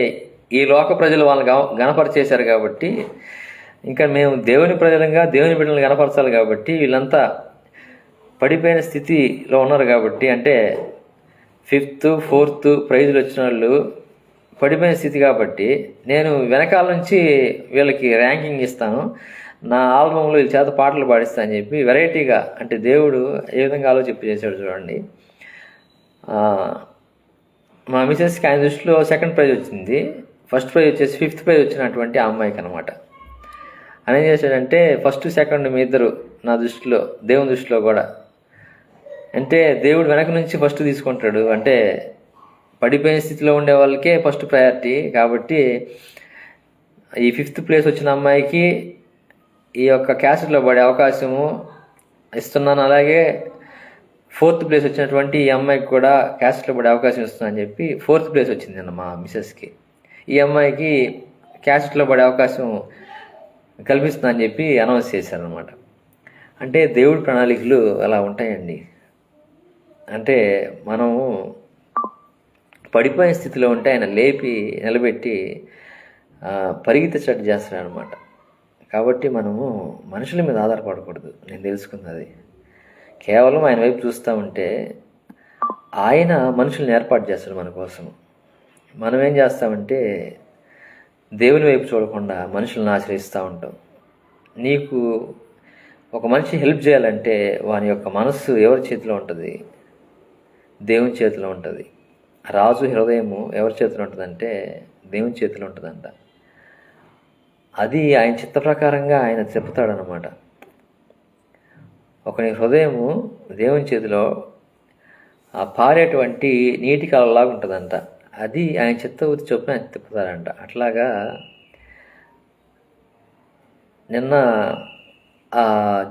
ఈ లోక ప్రజలు వాళ్ళని గణపరిచేశారు కాబట్టి ఇంకా మేము దేవుని ప్రజలంగా దేవుని బిడ్డలను గణపరచాలి. కాబట్టి వీళ్ళంతా పడిపోయిన స్థితిలో ఉన్నారు. కాబట్టి అంటే 5th 4th ప్రైజులు వచ్చిన వాళ్ళు పడిపోయిన స్థితి. కాబట్టి నేను వెనకాల నుంచి వీళ్ళకి ర్యాంకింగ్ ఇస్తాను, నా ఆల్బంలో వీళ్ళ చేత పాటలు పాడిస్తా అని చెప్పి వెరైటీగా, అంటే దేవుడు ఏ విధంగా ఆలోచించి చేశాడు చూడండి. మా మిసెస్కి ఆయన దృష్టిలో సెకండ్ ప్రైజ్ వచ్చింది, ఫస్ట్ ప్రైజ్ వచ్చేసి 5th ప్రైజ్ వచ్చినటువంటి ఆ అమ్మాయికి అనమాట. ఆయన ఏం చేశాడంటే ఫస్ట్ సెకండ్ మీ ఇద్దరు నా దృష్టిలో, దేవుని దృష్టిలో కూడా అంటే దేవుడు వెనక నుంచి ఫస్ట్ తీసుకుంటాడు. అంటే పడిపోయిన స్థితిలో ఉండే వాళ్ళకే ఫస్ట్ ప్రయారిటీ. కాబట్టి ఈ 5th ప్లేస్ వచ్చిన అమ్మాయికి ఈ యొక్క క్యాసెట్లో పడే అవకాశము ఇస్తున్నాను. అలాగే 4th ప్లేస్ వచ్చినటువంటి ఈ అమ్మాయికి కూడా క్యాసెట్లో పడే అవకాశం ఇస్తున్నాను చెప్పి 4th ప్లేస్ వచ్చింది అన్న మా మిసెస్కి. ఈ అమ్మాయికి క్యాసెట్లో పడే అవకాశం కల్పిస్తున్నా అని చెప్పి అనౌన్స్ చేశారనమాట. అంటే దేవుడి ప్రణాళికలు అలా ఉంటాయండి. అంటే మనము పడిపోయిన స్థితిలో ఉంటే ఆయన లేపి నిలబెట్టి పరిగెత్తేటట్టు చేస్తాడు అనమాట. కాబట్టి మనము మనుషుల మీద ఆధారపడకూడదు. నేను తెలుసుకున్నది కేవలం ఆయన వైపు చూస్తూ ఉంటే ఆయన మనుషుల్ని ఏర్పాటు చేస్తాడు మన కోసం. మనం ఏం చేస్తామంటే దేవుని వైపు చూడకుండా మనుషులను ఆశ్రయిస్తూ ఉంటాం. నీకు ఒక మనిషి హెల్ప్ చేయాలంటే వాని యొక్క మనస్సు ఎవరి చేతిలో ఉంటుంది? దేవుని చేతిలో ఉంటుంది. రాజు హృదయము ఎవరి చేతిలో ఉంటుందంటే దేవుని చేతిలో ఉంటుందంట. అది ఆయన చిత్త ప్రకారంగా ఆయన చెప్తాడనమాట. ఒకని హృదయము దేవుని చేతిలో పారేటువంటి నీటి కాలలాగా ఉంటుందంట. అది ఆయన చిత్తవృత్తి చొప్పున ఆయన తిప్పుతారంట. అట్లాగా నిన్న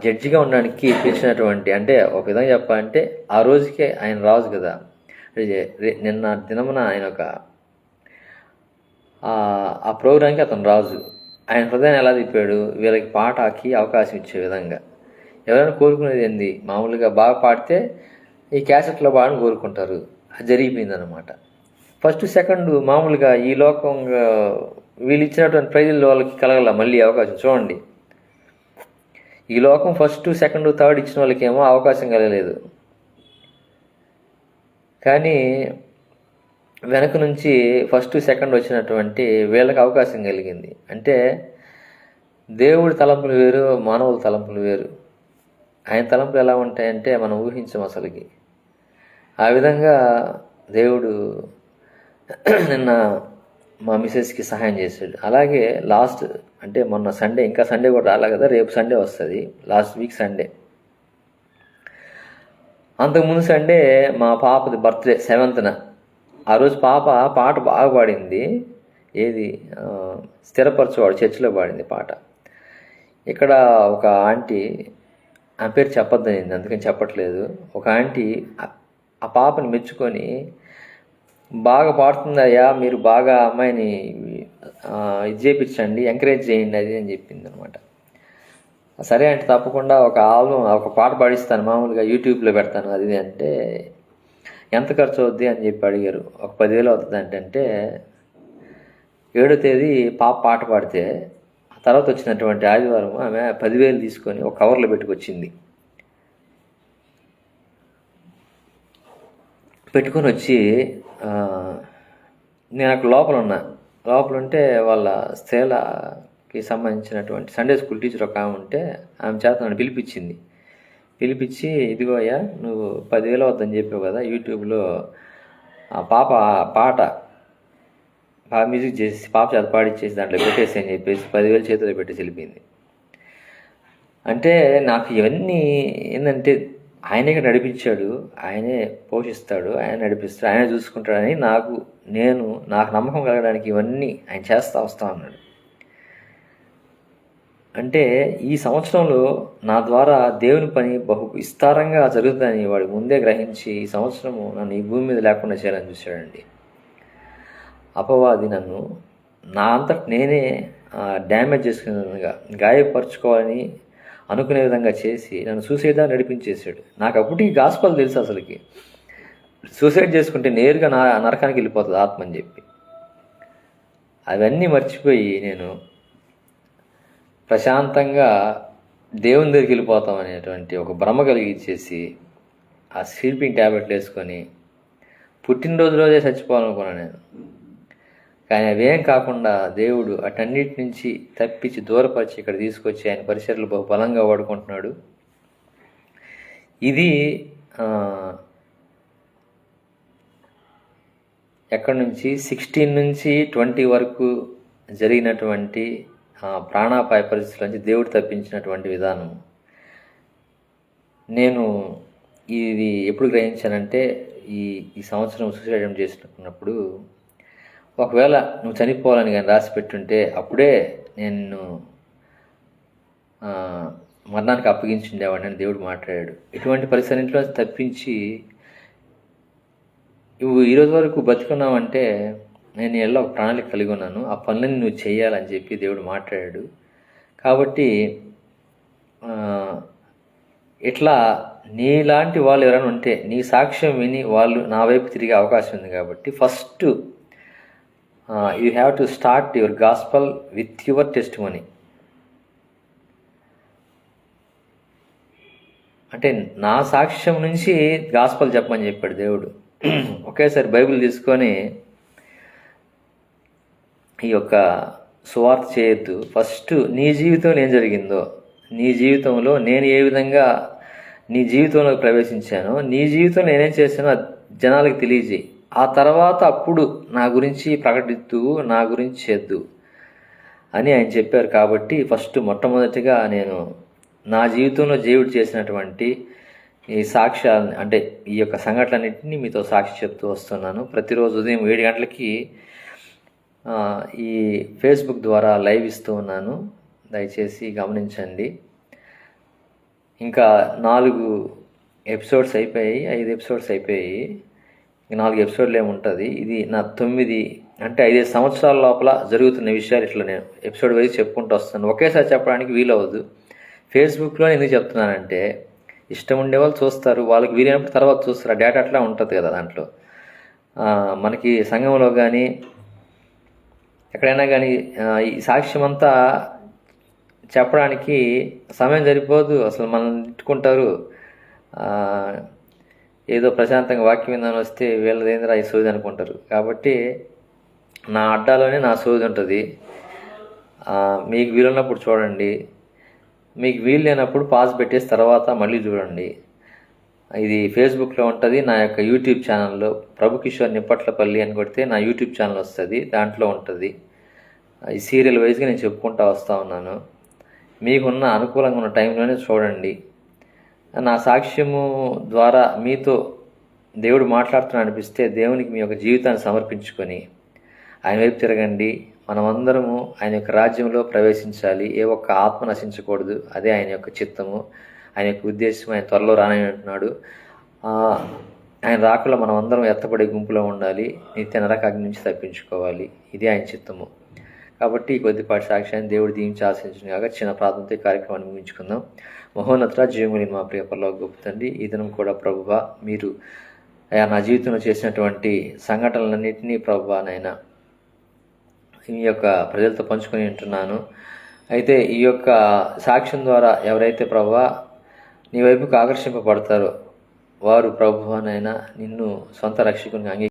జడ్జిగా ఉండడానికి పిలిచినటువంటి, అంటే ఒక విధంగా చెప్పాలంటే ఆ రోజుకే ఆయన రాజు కదా. నిన్న దినమున ఆయన ఒక ఆ ప్రోగ్రాంకి అతను రాజు. ఆయన హృదయాన్ని ఎలా తిప్పాడు? వీళ్ళకి పాటకి అవకాశం ఇచ్చే విధంగా. ఎవరైనా కోరుకునేది ఏంది? మామూలుగా బాగా పాడితే ఈ క్యాసెట్లో పాడని కోరుకుంటారు. అది జరిగిపోయిందనమాట. ఫస్ట్ సెకండ్ మామూలుగా ఈ లోకంగా వీళ్ళు ఇచ్చినటువంటి ప్రైజులు వాళ్ళకి కలగల మళ్ళీ అవకాశం. చూడండి, ఈ లోకం ఫస్ట్ సెకండ్ థర్డ్ ఇచ్చిన వాళ్ళకేమో అవకాశం కలగలేదు, కానీ వెనక నుంచి ఫస్ట్ సెకండ్ వచ్చినటువంటి వీళ్ళకి అవకాశం కలిగింది. అంటే దేవుడి తలంపులు వేరు, మానవుల తలంపులు వేరు. ఆయన తలంపులు ఎలా ఉంటాయంటే మనం ఊహించం అసలుకి. ఆ విధంగా దేవుడు నిన్న మా మిసెస్కి సహాయం చేశాడు. అలాగే లాస్ట్ అంటే మొన్న సండే, ఇంకా సండే కూడా రాలే కదా, రేపు సండే వస్తుంది. లాస్ట్ వీక్ సండే, అంతకుముందు సండే మా పాపది బర్త్డే 7th. ఆ రోజు పాప పాట బాగా పాడింది. ఏది స్థిరపరచువాడు చర్చిలో పాడింది పాట. ఇక్కడ ఒక ఆంటీ, ఆ పేరు చెప్పొద్దనింది అందుకని చెప్పట్లేదు, ఒక ఆంటీ ఆ పాపని మెచ్చుకొని బాగా పాడుతుందయ్యా, మీరు బాగా అమ్మాయిని ఇది చేయించండి, ఎంకరేజ్ చేయండి అది అని చెప్పింది అనమాట. సరే అంటే తప్పకుండా ఒక ఆల్బమ్, ఒక పాట పాడిస్తాను, మామూలుగా యూట్యూబ్లో పెడతాను అది ఇది అంటే, ఎంత ఖర్చు అవుద్ది అని చెప్పి అడిగారు. ఒక 10,000 అవుతుంది అంటే 7వ తేదీ పాట పాడితే ఆ తర్వాత వచ్చినటువంటి ఆదివారం ఆమె 10,000 తీసుకొని ఒక కవర్లో పెట్టుకొచ్చింది. పెట్టుకొని వచ్చి నేను అక్కడ లోపల ఉంటే వాళ్ళ స్త్రీలకి సంబంధించినటువంటి సండే స్కూల్ టీచర్ ఒక ఆమె ఉంటే ఆమె చేత నన్ను పిలిపించి ఇదిగో అయ్యా, నువ్వు 10,000 అవుద్దని చెప్పావు కదా, యూట్యూబ్లో ఆ పాట మ్యూజిక్ చేసి పాప చేత పాడిచ్చేసి దాంట్లో పెట్టేసి అని చెప్పేసి 10,000 చేతిలో పెట్టేసి వెళ్ళిపోయింది. అంటే నాకు ఇవన్నీ ఏంటంటే ఆయనే నడిపించాడు, ఆయనే పోషిస్తాడు, ఆయన నడిపిస్తాడు, ఆయనే చూసుకుంటాడని నాకు నమ్మకం కలగడానికి ఇవన్నీ ఆయన చేస్తూ వస్తా ఉన్నాడు. అంటే ఈ సంవత్సరంలో నా ద్వారా దేవుని పని బహు విస్తారంగా జరుగుతుందని వాడు ముందే గ్రహించి ఈ సంవత్సరము నన్ను ఈ భూమి మీద లేకుండా చేయాలని చూశాడండి. అపవాది నన్ను నా అంతట నేనే డ్యామేజ్ చేసుకునే విధంగా, గాయపరుచుకోవాలని అనుకునే విధంగా చేసి నన్ను సూసైడ్గా నడిపించేశాడు. నాకు అప్పటికి గాస్పల్ తెలుసు, అసలుకి సూసైడ్ చేసుకుంటే నేరుగా నరకానికి వెళ్ళిపోతుంది ఆత్మ అని చెప్పి. అవన్నీ మర్చిపోయి నేను ప్రశాంతంగా దేవుని దగ్గరికి వెళ్ళిపోతాం అనేటువంటి ఒక భ్రమ కలిగించేసి ఆ స్లీపింగ్ ట్యాబ్లెట్లు వేసుకొని పుట్టినరోజే చచ్చిపోవాలనుకున్నాను నేను. కానీ అవేం కాకుండా దేవుడు అటన్నిటి నుంచి తప్పించి దూరపరిచి ఇక్కడ తీసుకొచ్చి ఆయన పరిసరాలు బహు బలంగా వాడుకుంటున్నాడు. ఇది ఎక్కడి నుంచి 16 నుంచి 20 వరకు జరిగినటువంటి ప్రాణాపాయ పరిస్థితుల నుంచి దేవుడు తప్పించినటువంటి విధానం. నేను ఇది ఎప్పుడు గ్రహించానంటే ఈ సంవత్సరం సూసైడ్ అటెంప్ట్ చేసినప్పుడు, ఒకవేళ నువ్వు చనిపోవాలని కానీ రాసి పెట్టుంటే అప్పుడే నేను మరణానికి అప్పగించుండేవాడిని అని దేవుడు మాట్లాడాడు. ఇటువంటి పరిస్థితుల్లో తప్పించి నువ్వు ఈరోజు వరకు బతుకున్నావంటే నేను ఎలా ఒక ప్రణాళిక కలిగి ఉన్నాను, ఆ పనులని నువ్వు చేయాలని చెప్పి దేవుడు మాట్లాడాడు. కాబట్టి ఇట్లా నీలాంటి వాళ్ళు ఎవరైనా ఉంటే నీ సాక్ష్యం విని వాళ్ళు నా వైపు తిరిగే అవకాశం ఉంది. కాబట్టి first you have to start your gospel with your testimony. అంటే నా సాక్ష్యం నుంచి గాస్పల్ చెప్పమని చెప్పాడు దేవుడు. ఒకేసారి బైబిల్ తీసుకొని ఈ యొక్క సువార్త చేయొద్దు. ఫస్ట్ నీ జీవితంలో ఏం జరిగిందో, నీ జీవితంలో నేను ఏ విధంగా నీ జీవితంలోకి ప్రవేశించానో, నీ జీవితంలో నేనేం చేశానో జనాలకు తెలియజేయి. ఆ తర్వాత అప్పుడు నా గురించి ప్రకటిద్దు, నా గురించి చేద్దు అని ఆయన చెప్పారు. కాబట్టి ఫస్ట్ మొట్టమొదటిగా నేను నా జీవితంలో దేవుడు చేసినటువంటి ఈ సాక్ష్యాలని, అంటే ఈ యొక్క సంఘటనలన్నింటినీ మీతో సాక్షి చెప్తూ వస్తున్నాను. ప్రతిరోజు ఉదయం 7 గంటలకి ఈ ఫేస్బుక్ ద్వారా లైవ్ ఇస్తూ ఉన్నాను, దయచేసి గమనించండి. ఇంకా 4 ఎపిసోడ్స్ అయిపోయాయి, 5 ఎపిసోడ్స్ అయిపోయాయి, 4 ఎపిసోడ్లు ఏముంటుంది. ఇది నా 9 అంటే 5 సంవత్సరాల లోపల జరుగుతున్న విషయాలు ఇట్లా నేను ఎపిసోడ్ వైజ్ చెప్పుకుంటూ వస్తాను. ఒకేసారి చెప్పడానికి వీలవద్దు. ఫేస్బుక్లో ఎందుకు చెప్తున్నానంటే, ఇష్టం ఉండే వాళ్ళు చూస్తారు, వాళ్ళకి వీలైనప్పుడు తర్వాత చూస్తారు. ఆ డేటా అట్లా ఉంటుంది కదా దాంట్లో. మనకి సంఘంలో కానీ ఎక్కడైనా కానీ ఈ సాక్ష్యం అంతా చెప్పడానికి సమయం సరిపోదు. అసలు మనం తిట్టుకుంటారు. ఏదో ప్రశాంతంగా వాక్యం విందని వస్తే వీళ్ళదేంద్రా ఈ సోది అనుకుంటారు. కాబట్టి నా అడ్డాలోనే నా సోది ఉంటుంది. మీకు వీలున్నప్పుడు చూడండి, మీకు వీలు లేనప్పుడు పాజ్ పెట్టేసి తర్వాత మళ్ళీ చూడండి. ఇది ఫేస్బుక్లో ఉంటుంది. నా యొక్క యూట్యూబ్ ఛానల్లో ప్రభు కిషోర్ నిప్పట్లపల్లి అని కొడితే నా యూట్యూబ్ ఛానల్ వస్తుంది, దాంట్లో ఉంటుంది. ఈ సీరియల్ వైజ్గా నేను చెప్పుకుంటూ వస్తూ ఉన్నాను. మీకున్న అనుకూలంగా ఉన్న టైంలోనే చూడండి. నా సాక్ష్యము ద్వారా మీతో దేవుడు మాట్లాడుతున్నా అనిపిస్తే దేవునికి మీ యొక్క జీవితాన్ని సమర్పించుకొని ఆయన వైపు తిరగండి. మనమందరము ఆయన యొక్క రాజ్యంలో ప్రవేశించాలి. ఏ ఒక్క ఆత్మ నశించకూడదు. అదే ఆయన యొక్క చిత్తము, ఆయన యొక్క ఉద్దేశం. ఆయన త్వరలో రానంటున్నాడు. ఆయన రాకలో మనం అందరం ఎత్తపడే గుంపులో ఉండాలి, నిత్య నరకాగ్ని నుంచి తప్పించుకోవాలి. ఇది ఆయన చిత్తము. కాబట్టి ఈ కొద్దిపాటి సాక్ష్యాన్ని దేవుడు దీవించి ఆశించిన కాక చిన్న ప్రార్థనతో ఈ కార్యక్రమాన్ని ముగించుకుందాం. మహోన్నత జీవముని మా ప్రియ పరలోక గొప్ప తండ్రి, ఈ దినం కూడా ప్రభువా మీరు అయా నా జీవితంలో చేసినటువంటి సంఘటనలన్నింటినీ ప్రభువా నైనా ఈ యొక్క ప్రజలతో పంచుకొని ఉంటున్నాను. అయితే ఈ యొక్క సాక్ష్యం ద్వారా ఎవరైతే ప్రభువా నీ వైపుకు ఆకర్షింపబడతారో వారు ప్రభువానైనా నిన్ను సొంత రక్షకునిగా